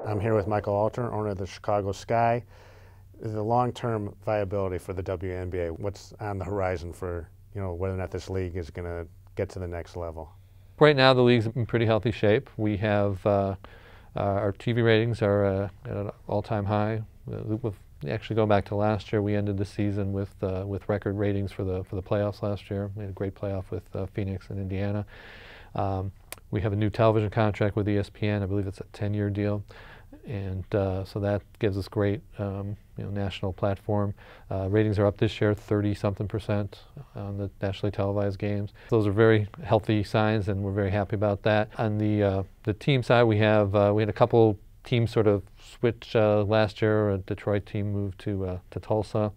I'm here with Michael Alter, owner of the Chicago Sky. The long-term viability for the WNBA, what's on the horizon for, whether or not this league is going to get to the next level? Right now the league's in pretty healthy shape. We have our TV ratings are at an all-time high. Actually, going back to last year, we ended the season with record ratings for the playoffs last year. We had a great playoff with Phoenix and Indiana. We have a new television contract with ESPN. I believe it's a 10-year deal, and so that gives us great national platform. Ratings are up this year 30-something% on the nationally televised games. Those are very healthy signs, and we're very happy about that. On the team side, we had a couple teams sort of switch last year. A Detroit team moved to Tulsa.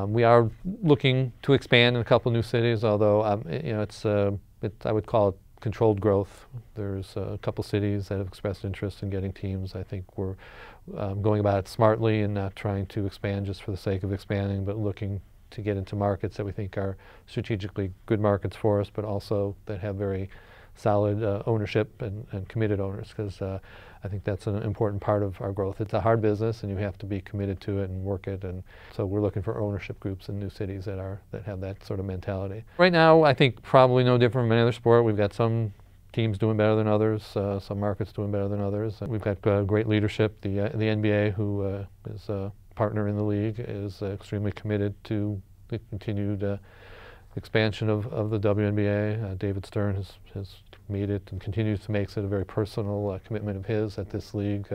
We are looking to expand in a couple new cities, although I would call it controlled growth. There's a couple cities that have expressed interest in getting teams. I think we're going about it smartly and not trying to expand just for the sake of expanding, but looking to get into markets that we think are strategically good markets for us, but also that have very solid ownership and committed owners, because I think that's an important part of our growth. It's a hard business, and you have to be committed to it and work it, and so we're looking for ownership groups in new cities that have that sort of mentality. Right now, I think probably no different from any other sport. We've got some teams doing better than others, some markets doing better than others. We've got great leadership. The NBA, who is a partner in the league, is extremely committed to the continued expansion of the WNBA. David Stern has made it and continues to make it a very personal commitment of his that this league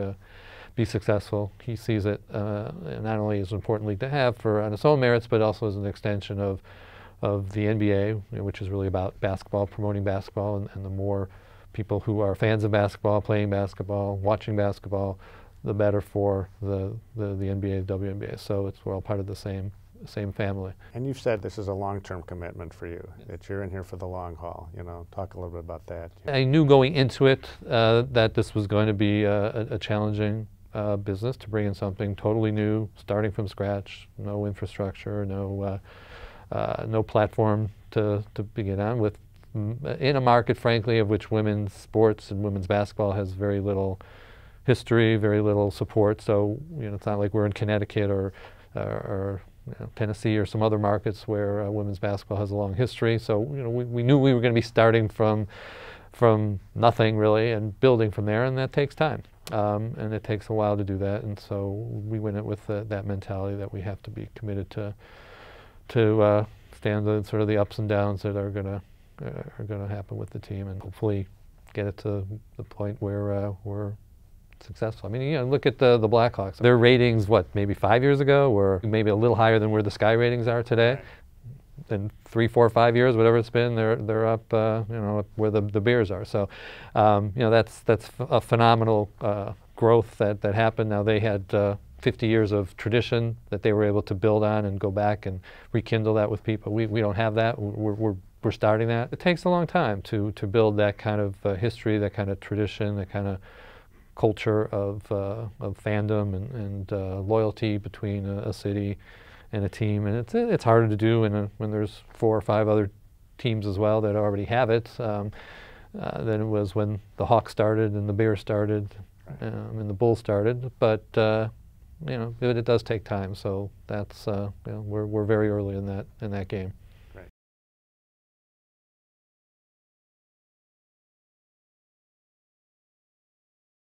be successful. He sees it not only as an important league to have on its own merits, but also as an extension of the NBA, which is really about basketball, promoting basketball, and the more people who are fans of basketball, playing basketball, watching basketball, the better for the NBA, WNBA. So we're all part of the same family. And you've said this is a long-term commitment for you, that you're in here for the long haul. Talk a little bit about that. I knew going into it that this was going to be a challenging business, to bring in something totally new, starting from scratch, no infrastructure, no platform to begin on with, in a market, frankly, of which women's sports and women's basketball has very little history, very little support. So it's not like we're in Connecticut or Tennessee or some other markets where women's basketball has a long history. So we knew we were going to be starting from nothing really and building from there, and that takes time, and it takes a while to do that. And so we went in with that mentality that we have to be committed to stand the sort of the ups and downs that are going to happen with the team, and hopefully get it to the point where we're successful. I mean, look at the Blackhawks. Their ratings, maybe 5 years ago, were maybe a little higher than where the Sky ratings are today. Right. In 3, 4, 5 years, whatever it's been, they're up, up where the Bears are. So, that's a phenomenal growth that happened. Now they had 50 years of tradition that they were able to build on and go back and rekindle that with people. We don't have that. We're starting that. It takes a long time to build that kind of history, that kind of tradition, that kind of culture of fandom and loyalty between a city and a team, and it's harder to do when there's 4 or 5 other teams as well that already have it than it was when the Hawks started and the Bears started and the Bulls started. But it does take time. So that's we're very early in that game.